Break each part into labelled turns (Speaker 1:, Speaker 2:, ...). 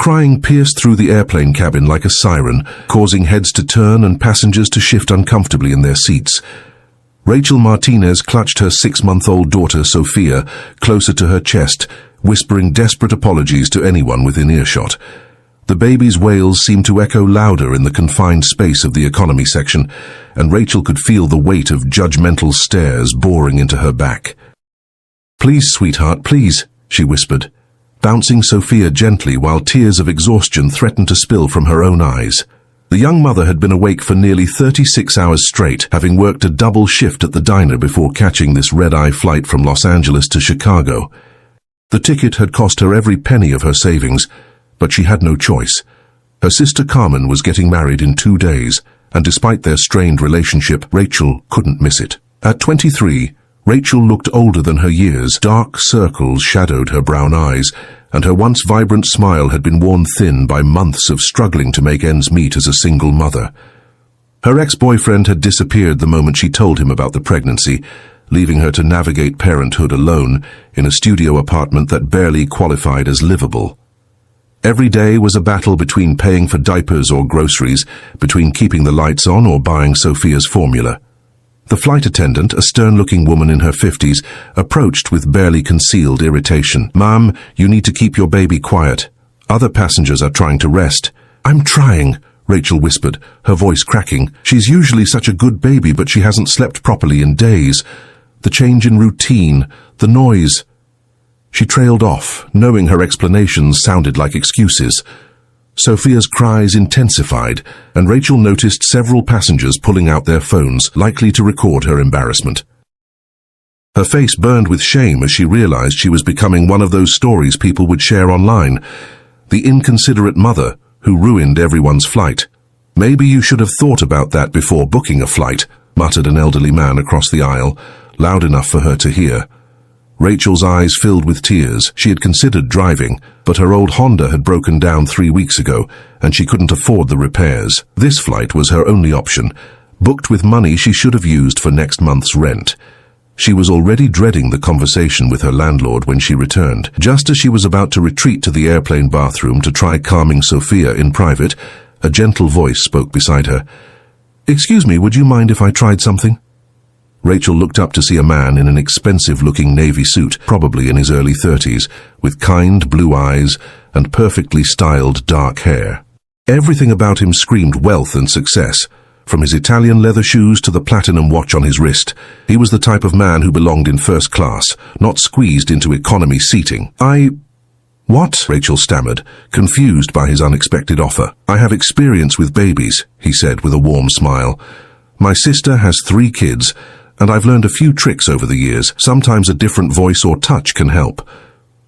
Speaker 1: Crying pierced through the airplane cabin like a siren, causing heads to turn and passengers to shift uncomfortably in their seats. Rachel Martinez clutched her 6-month-old daughter, Sophia, closer to her chest, whispering desperate apologies to anyone within earshot. The baby's wails seemed to echo louder in the confined space of the economy section, and Rachel could feel the weight of judgmental stares boring into her back. "Please, sweetheart, please," she whispered, bouncing Sophia gently while tears of exhaustion threatened to spill from her own eyes. The young mother had been awake for nearly 36 hours straight, having worked a double shift at the diner before catching this red-eye flight from Los Angeles to Chicago. The ticket had cost her every penny of her savings, but she had no choice. Her sister Carmen was getting married in 2 days, and despite their strained relationship, Rachel couldn't miss it. At 23, Rachel looked older than her years. Dark circles shadowed her brown eyes, and her once vibrant smile had been worn thin by months of struggling to make ends meet as a single mother. Her ex-boyfriend had disappeared the moment she told him about the pregnancy, leaving her to navigate parenthood alone in a studio apartment that barely qualified as livable. Every day was a battle between paying for diapers or groceries, between keeping the lights on or buying Sophia's formula. The flight attendant, a stern-looking woman in her 50s, approached with barely concealed irritation. "Ma'am, you need to keep your baby quiet. Other passengers are trying to rest." "I'm trying," Rachel whispered, her voice cracking. "She's usually such a good baby, but she hasn't slept properly in days. The change in routine, the noise." She trailed off, knowing her explanations sounded like excuses. Sophia's cries intensified, and Rachel noticed several passengers pulling out their phones, likely to record her embarrassment. Her face burned with shame as she realized she was becoming one of those stories people would share online. The inconsiderate mother who ruined everyone's flight. "Maybe you should have thought about that before booking a flight," muttered an elderly man across the aisle, loud enough for her to hear. Rachel's eyes filled with tears. She had considered driving, but her old Honda had broken down 3 weeks ago, and she couldn't afford the repairs. This flight was her only option, booked with money she should have used for next month's rent. She was already dreading the conversation with her landlord when she returned. Just as she was about to retreat to the airplane bathroom to try calming Sophia in private, a gentle voice spoke beside her. "Excuse me, would you mind if I tried something?" Rachel looked up to see a man in an expensive-looking navy suit, probably in his early 30s, with kind blue eyes and perfectly styled dark hair. Everything about him screamed wealth and success. From his Italian leather shoes to the platinum watch on his wrist, he was the type of man who belonged in first class, not squeezed into economy seating. "What?" Rachel stammered, confused by his unexpected offer. "I have experience with babies," he said with a warm smile. "My sister has 3 kids, and I've learned a few tricks over the years. Sometimes a different voice or touch can help.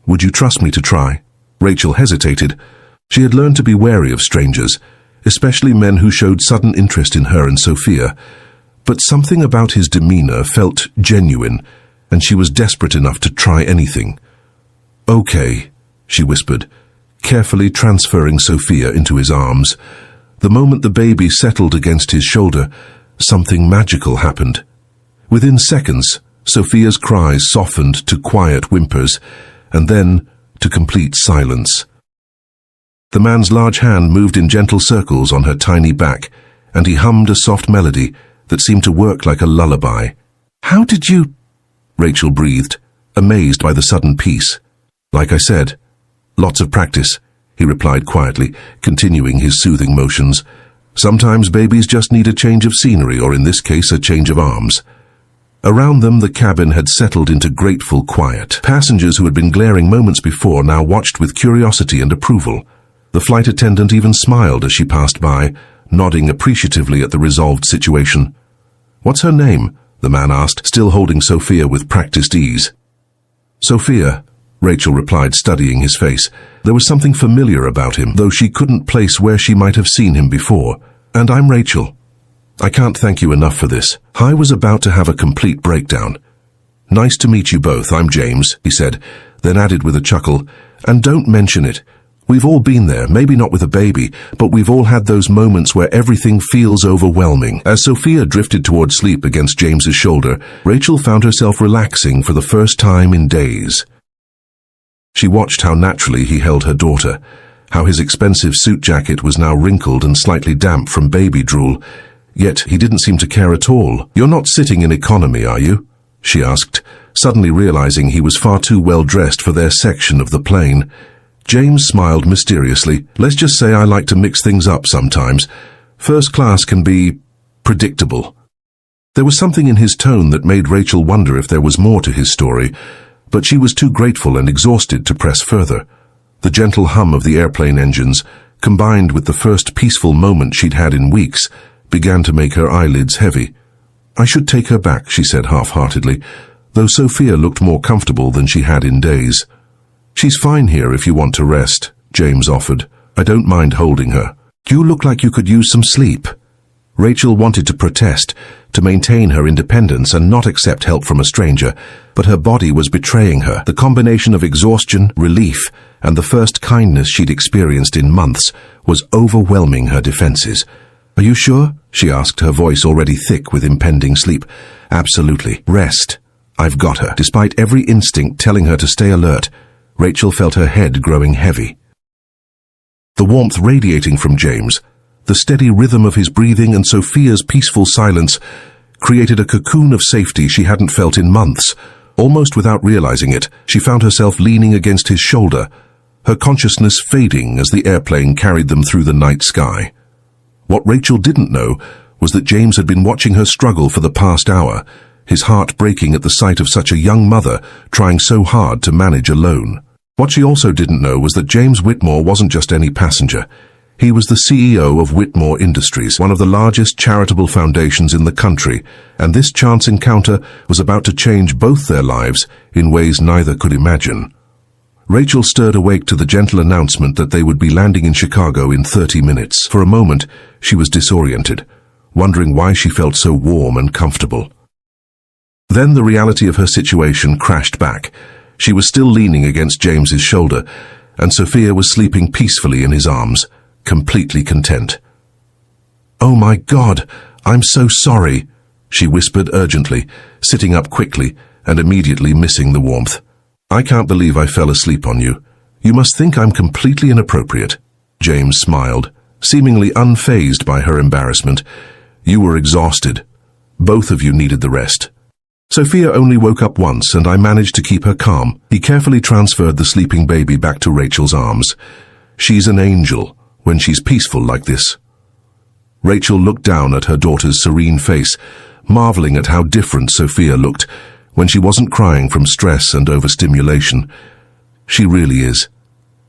Speaker 1: Would you trust me to try?" Rachel hesitated. She had learned to be wary of strangers, especially men who showed sudden interest in her and Sophia. But something about his demeanor felt genuine, and she was desperate enough to try anything. "Okay," she whispered, carefully transferring Sophia into his arms. The moment the baby settled against his shoulder, something magical happened. Within seconds, Sophia's cries softened to quiet whimpers, and then to complete silence. The man's large hand moved in gentle circles on her tiny back, and he hummed a soft melody that seemed to work like a lullaby. "How did you—" Rachel breathed, amazed by the sudden peace. "Like I said, lots of practice," he replied quietly, continuing his soothing motions. "Sometimes babies just need a change of scenery, or in this case, a change of arms." Around them, the cabin had settled into grateful quiet. Passengers who had been glaring moments before now watched with curiosity and approval. The flight attendant even smiled as she passed by, nodding appreciatively at the resolved situation. "What's her name?" the man asked, still holding Sophia with practiced ease. "Sophia," Rachel replied, studying his face. There was something familiar about him, though she couldn't place where she might have seen him before. "And I'm Rachel. I can't thank you enough for this." I was about to have a complete breakdown. "Nice to meet you both. I'm James," he said, then added with a chuckle, "And don't mention it. We've all been there, maybe not with a baby, but we've all had those moments where everything feels overwhelming." As Sophia drifted toward sleep against James's shoulder, Rachel found herself relaxing for the first time in days. She watched how naturally he held her daughter, how his expensive suit jacket was now wrinkled and slightly damp from baby drool, yet he didn't seem to care at all. "You're not sitting in economy, are you?" she asked, suddenly realizing he was far too well dressed for their section of the plane. James smiled mysteriously. "Let's just say I like to mix things up sometimes. First class can be predictable." There was something in his tone that made Rachel wonder if there was more to his story, but she was too grateful and exhausted to press further. The gentle hum of the airplane engines, combined with the first peaceful moment she'd had in weeks, began to make her eyelids heavy. "I should take her back," she said half-heartedly, though Sophia looked more comfortable than she had in days. "She's fine here if you want to rest," James offered. "I don't mind holding her." "You look like you could use some sleep." Rachel wanted to protest, to maintain her independence and not accept help from a stranger, but her body was betraying her. The combination of exhaustion, relief, and the first kindness she'd experienced in months was overwhelming her defenses. "Are you sure?" she asked, her voice already thick with impending sleep. "Absolutely. Rest. I've got her." Despite every instinct telling her to stay alert, Rachel felt her head growing heavy. The warmth radiating from James, the steady rhythm of his breathing and Sophia's peaceful silence created a cocoon of safety she hadn't felt in months. Almost without realizing it, she found herself leaning against his shoulder, her consciousness fading as the airplane carried them through the night sky. What Rachel didn't know was that James had been watching her struggle for the past hour, his heart breaking at the sight of such a young mother trying so hard to manage alone. What she also didn't know was that James Whitmore wasn't just any passenger. He was the CEO of Whitmore Industries, one of the largest charitable foundations in the country, and this chance encounter was about to change both their lives in ways neither could imagine. Rachel stirred awake to the gentle announcement that they would be landing in Chicago in 30 minutes. For a moment, she was disoriented, wondering why she felt so warm and comfortable. Then the reality of her situation crashed back. She was still leaning against James's shoulder, and Sophia was sleeping peacefully in his arms, completely content. "Oh my God, I'm so sorry," she whispered urgently, sitting up quickly and immediately missing the warmth. "I can't believe I fell asleep on you. You must think I'm completely inappropriate." James smiled, seemingly unfazed by her embarrassment. "You were exhausted. Both of you needed the rest." Sophia only woke up once, and I managed to keep her calm. He carefully transferred the sleeping baby back to Rachel's arms. "She's an angel when she's peaceful like this." Rachel looked down at her daughter's serene face, marveling at how different Sophia looked when she wasn't crying from stress and overstimulation. She really is.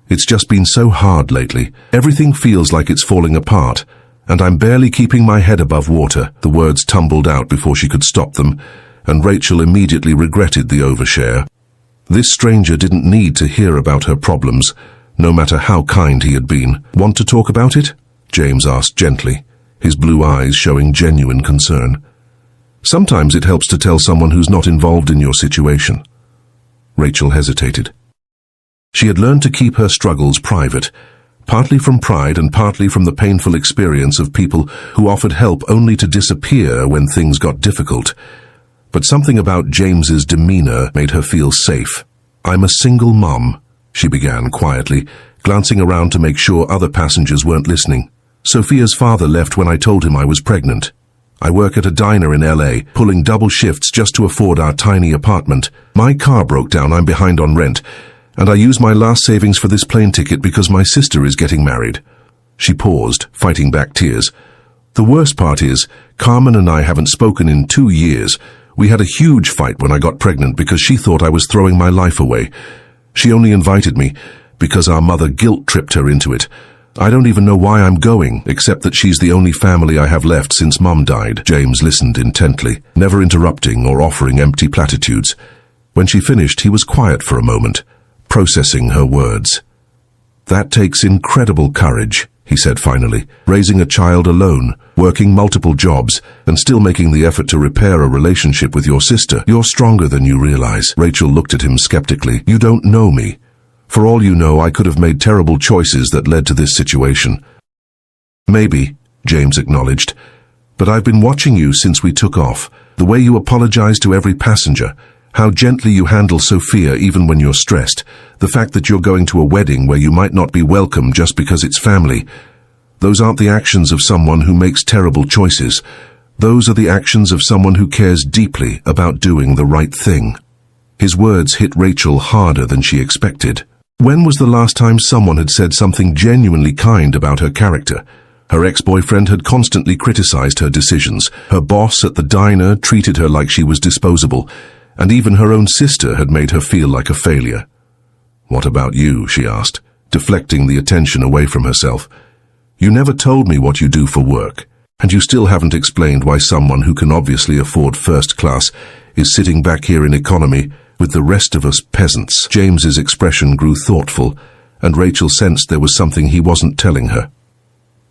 Speaker 1: It's just been so hard lately. Everything feels like it's falling apart, and I'm barely keeping my head above water. The words tumbled out before she could stop them, and Rachel immediately regretted the overshare. This stranger didn't need to hear about her problems, no matter how kind he had been. "Want to talk about it?" James asked gently, his blue eyes showing genuine concern. "Sometimes it helps to tell someone who's not involved in your situation." Rachel hesitated. She had learned to keep her struggles private, partly from pride and partly from the painful experience of people who offered help only to disappear when things got difficult. But something about James's demeanor made her feel safe. "I'm a single mom," she began quietly, glancing around to make sure other passengers weren't listening. "Sophia's father left when I told him I was pregnant. I work at a diner in LA, pulling double shifts just to afford our tiny apartment. My car broke down, I'm behind on rent, and I used my last savings for this plane ticket because my sister is getting married." She paused, fighting back tears. "The worst part is, Carmen and I haven't spoken in 2 years. We had a huge fight when I got pregnant because she thought I was throwing my life away. She only invited me because our mother guilt-tripped her into it. I don't even know why I'm going, except that she's the only family I have left since Mum died." James listened intently, never interrupting or offering empty platitudes. When she finished, he was quiet for a moment, processing her words. "That takes incredible courage," he said finally. "Raising a child alone, working multiple jobs, and still making the effort to repair a relationship with your sister. You're stronger than you realize." Rachel looked at him skeptically. "You don't know me. For all you know, I could have made terrible choices that led to this situation." "Maybe," James acknowledged, "but I've been watching you since we took off. The way you apologize to every passenger, How gently you handle Sophia even when you're stressed. The fact that you're going to a wedding where you might not be welcome just because it's family. Those aren't the actions of someone who makes terrible choices. Those are the actions of someone who cares deeply about doing the right thing. His words hit Rachel harder than she expected. When was the last time someone had said something genuinely kind about her character? Her ex-boyfriend had constantly criticized her decisions. Her boss at the diner treated her like she was disposable, and even her own sister had made her feel like a failure. "What about you?" she asked, deflecting the attention away from herself. "You never told me what you do for work, and you still haven't explained why someone who can obviously afford first class is sitting back here in economy with the rest of us peasants." James's expression grew thoughtful, and Rachel sensed there was something he wasn't telling her.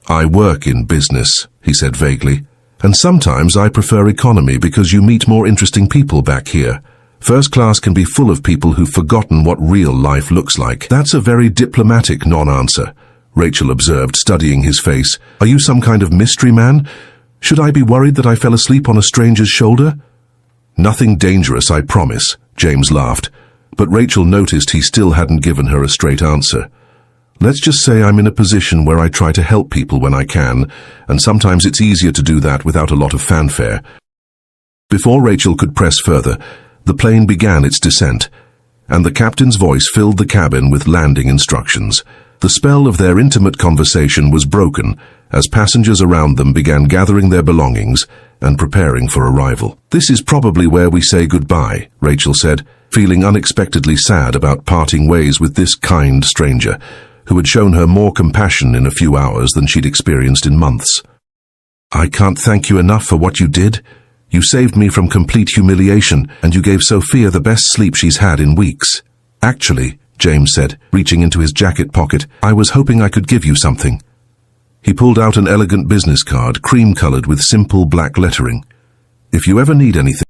Speaker 1: "I work in business," he said vaguely, "and sometimes I prefer economy because you meet more interesting people back here. First class can be full of people who've forgotten what real life looks like." "That's a very diplomatic non-answer," Rachel observed, studying his face. "Are you some kind of mystery man? Should I be worried that I fell asleep on a stranger's shoulder?" "Nothing dangerous, I promise," James laughed, but Rachel noticed he still hadn't given her a straight answer. "Let's just say I'm in a position where I try to help people when I can, and sometimes it's easier to do that without a lot of fanfare." Before Rachel could press further, the plane began its descent, and the captain's voice filled the cabin with landing instructions. The spell of their intimate conversation was broken as passengers around them began gathering their belongings and preparing for arrival. "This is probably where we say goodbye," Rachel said, feeling unexpectedly sad about parting ways with this kind stranger, who had shown her more compassion in a few hours than she'd experienced in months. "I can't thank you enough for what you did. You saved me from complete humiliation, and you gave Sophia the best sleep she's had in weeks." "Actually," James said, reaching into his jacket pocket, "I was hoping I could give you something." He pulled out an elegant business card, cream-colored with simple black lettering. "If you ever need anything..."